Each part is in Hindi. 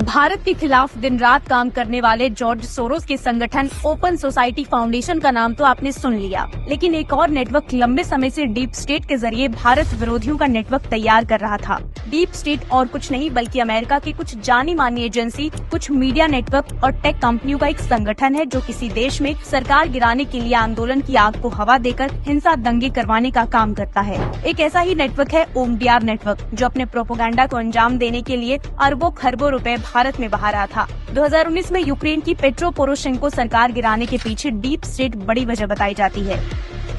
भारत के खिलाफ दिन रात काम करने वाले जॉर्ज सोरोस के संगठन ओपन सोसाइटी फाउंडेशन का नाम तो आपने सुन लिया, लेकिन एक और नेटवर्क लंबे समय से डीप स्टेट के जरिए भारत विरोधियों का नेटवर्क तैयार कर रहा था। डीप स्टेट और कुछ नहीं बल्कि अमेरिका की कुछ जानी मानी एजेंसी, कुछ मीडिया नेटवर्क और टेक कंपनियों का एक संगठन है जो किसी देश में सरकार गिराने के लिए आंदोलन की आग को हवा देकर हिंसा दंगे करवाने का काम करता है। एक ऐसा ही नेटवर्क है ओमडीआर नेटवर्क, जो अपने प्रोपेगेंडा को अंजाम देने के लिए अरबों खरबों रुपए भारत में बहा रहा था। 2019 में यूक्रेन की पेट्रो पोरोशेंको सरकार गिराने के पीछे डीप स्टेट बड़ी वजह बताई जाती है।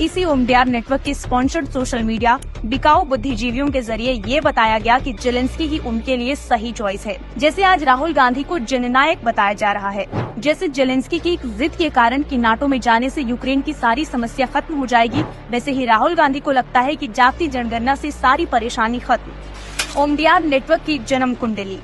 इसी ओमडीआर नेटवर्क के स्पॉन्सर्ड सोशल मीडिया बिकाऊ बुद्धिजीवियों के जरिए ये बताया गया कि जेलेंस्की ही उनके लिए सही चॉइस है। जैसे आज राहुल गांधी को जननायक बताया जा रहा है, जैसे जेलेंस्की की एक जिद के कारण कि नाटो में जाने से यूक्रेन की सारी समस्या खत्म हो जाएगी, वैसे ही राहुल गांधी को लगता है कि जाति जनगणना से सारी परेशानी खत्म। ओमडीआर नेटवर्क की जन्म कुंडली।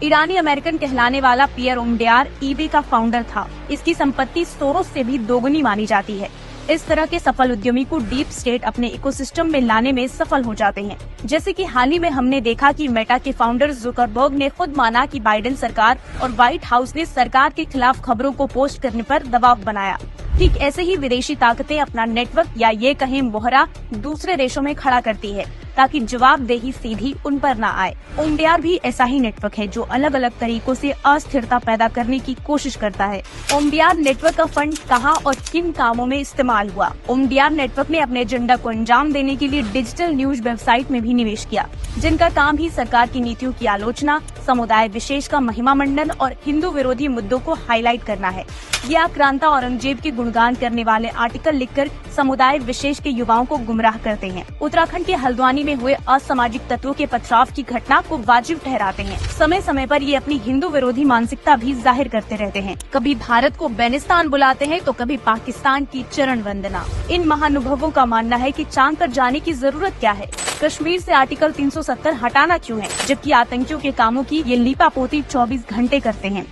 ईरानी अमेरिकन कहलाने वाला पियर ओमडीआर ईबे का फाउंडर था। इसकी संपत्ति सोरोस से भी दोगुनी मानी जाती है। इस तरह के सफल उद्यमी को डीप स्टेट अपने इकोसिस्टम में लाने में सफल हो जाते हैं। जैसे कि हाल ही में हमने देखा कि मेटा के फाउंडर जुकरबर्ग ने खुद माना कि बाइडेन सरकार और व्हाइट हाउस ने सरकार के खिलाफ खबरों को पोस्ट करने पर दबाव बनाया। ठीक ऐसे ही विदेशी ताकतें अपना नेटवर्क या ये कहें मोहरा दूसरे देशों में खड़ा करती है ताकि जवाबदेही सीधी उन पर न आए। ओमडीआर भी ऐसा ही नेटवर्क है जो अलग अलग तरीकों से अस्थिरता पैदा करने की कोशिश करता है। ओमडीआर नेटवर्क का फंड कहां और किन कामों में इस्तेमाल हुआ? ओमडीआर नेटवर्क ने अपने एजेंडा को अंजाम देने के लिए डिजिटल न्यूज वेबसाइट में भी निवेश किया, जिनका काम ही सरकार की नीतियों की आलोचना, समुदाय विशेष का महिमा मंडन और हिंदू विरोधी मुद्दों को हाईलाइट करना है। ये आक्रांता औरंगजेब के गुणगान करने वाले आर्टिकल लिखकर समुदाय विशेष के युवाओं को गुमराह करते हैं। उत्तराखंड के हल्द्वानी में हुए असामाजिक तत्वों के पथराव की घटना को वाजिब ठहराते हैं। समय समय पर ये अपनी हिंदू विरोधी मानसिकता भी जाहिर करते रहते हैं। कभी भारत को बेनिस्तान बुलाते हैं तो कभी पाकिस्तान की चरण वंदना। इन महानुभवों का मानना है कि चांद पर जाने की जरूरत क्या है, कश्मीर से आर्टिकल 370 हटाना क्यों है, जबकि आतंकियों के कामों की ये लीपापोती 24 घंटे करते हैं।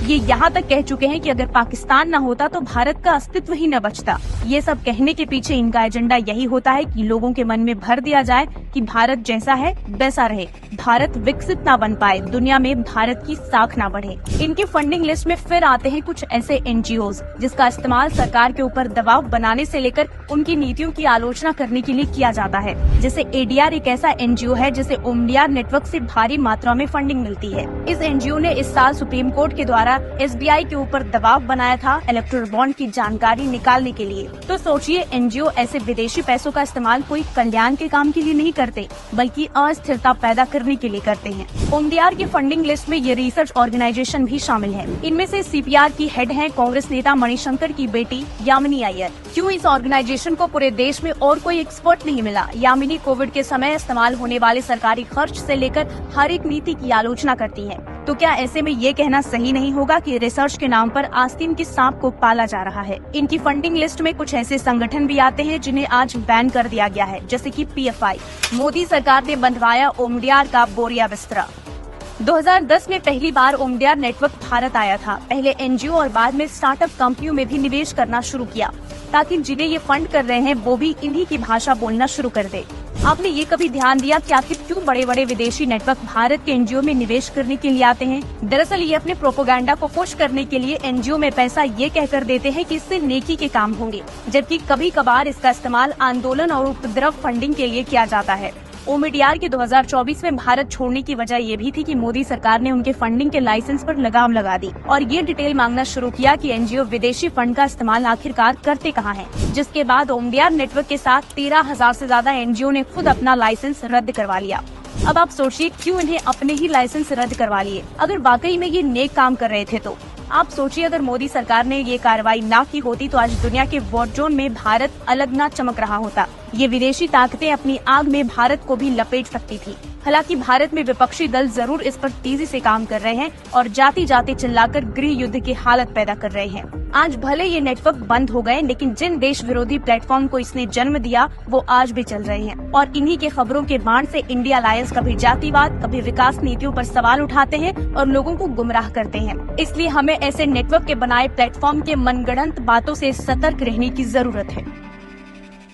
ये यहाँ तक कह चुके हैं कि अगर पाकिस्तान न होता तो भारत का अस्तित्व ही न बचता। ये सब कहने के पीछे इनका एजेंडा यही होता है कि लोगों के मन में भर दिया जाए कि भारत जैसा है वैसा रहे, भारत विकसित ना बन पाए, दुनिया में भारत की साख ना बढ़े। इनकी फंडिंग लिस्ट में फिर आते हैं कुछ ऐसे एनजीओज जिसका इस्तेमाल सरकार के ऊपर दबाव बनाने से लेकर उनकी नीतियों की आलोचना करने के लिए किया जाता है। जैसे एडीआर एक ऐसा एनजीओ है जिसे ओमडीआर नेटवर्क से भारी मात्रा में फंडिंग मिलती है। इस एनजीओ ने इस साल सुप्रीम कोर्ट के द्वारा एसबीआई के ऊपर दबाव बनाया था इलेक्टोरल बॉन्ड की जानकारी निकालने के लिए। तो सोचिए, एनजीओ ऐसे विदेशी पैसों का इस्तेमाल कोई कल्याण के काम के लिए नहीं करते, बल्कि अस्थिरता पैदा करने के लिए करते हैं। ओमडीआर की फंडिंग लिस्ट में ये रिसर्च ऑर्गेनाइजेशन भी शामिल है। इनमें से सीपीआर की हेड हैं कांग्रेस नेता मणिशंकर की बेटी यामिनी अय्यर। क्यों इस ऑर्गेनाइजेशन को पूरे देश में और कोई एक्सपर्ट नहीं मिला? यामिनी कोविड के समय इस्तेमाल होने वाले सरकारी खर्च से लेकर हर एक नीति की आलोचना करती है। तो क्या ऐसे में ये कहना सही नहीं होगा कि रिसर्च के नाम पर आस्तीन के सांप को पाला जा रहा है? इनकी फंडिंग लिस्ट में कुछ ऐसे संगठन भी आते हैं जिन्हें आज बैन कर दिया गया है, जैसे कि पीएफआई। मोदी सरकार ने बंधवाया ओमडीआर का बोरिया बिस्तरा। 2010 में पहली बार ओमडीआर नेटवर्क भारत आया था। पहले एनजीओ और बाद में स्टार्टअप कंपनियों में भी निवेश करना शुरू किया ताकि जिन्हें ये फंड कर रहे हैं वो भी इन्हीं की भाषा बोलना शुरू कर दे। आपने ये कभी ध्यान दिया कि आखिर क्यों बड़े बड़े विदेशी नेटवर्क भारत के एनजीओ में निवेश करने के लिए आते हैं? दरअसल ये अपने प्रोपेगेंडा को पुश करने के लिए एनजीओ में पैसा ये कहकर देते हैं कि इससे नेकी के काम होंगे, जबकि कभी कभार इसका इस्तेमाल आंदोलन और उपद्रव फंडिंग के लिए किया जाता है। ओमडीआर के 2024 में भारत छोड़ने की वजह ये भी थी कि मोदी सरकार ने उनके फंडिंग के लाइसेंस पर लगाम लगा दी और ये डिटेल मांगना शुरू किया कि एनजीओ विदेशी फंड का इस्तेमाल आखिरकार करते कहाँ हैं। जिसके बाद ओमडीआर नेटवर्क के साथ 13,000 से ज्यादा एनजीओ ने खुद अपना लाइसेंस रद्द करवा लिया। अब आप सोचिए क्यों इन्हें अपने ही लाइसेंस रद्द करवा लिए, अगर वाकई में ये नेक काम कर रहे थे तो। आप सोचिए, अगर मोदी सरकार ने ये कार्रवाई ना की होती तो आज दुनिया के वॉर जोन में भारत अलग ना चमक रहा होता। ये विदेशी ताकतें अपनी आग में भारत को भी लपेट सकती थी। हालांकि भारत में विपक्षी दल जरूर इस पर तेजी से काम कर रहे हैं और जाति जाति चिल्लाकर गृह युद्ध की हालत पैदा कर रहे हैं। आज भले ये नेटवर्क बंद हो गए, लेकिन जिन देश विरोधी प्लेटफॉर्म को इसने जन्म दिया वो आज भी चल रहे हैं और इन्हीं के खबरों के बाण से इंडिया अलायंस कभी जातिवाद, कभी विकास नीतियों पर सवाल उठाते हैं और लोगों को गुमराह करते हैं। इसलिए हमें ऐसे नेटवर्क के बनाए प्लेटफॉर्म के मनगढ़ंत बातों से सतर्क रहने की जरूरत है।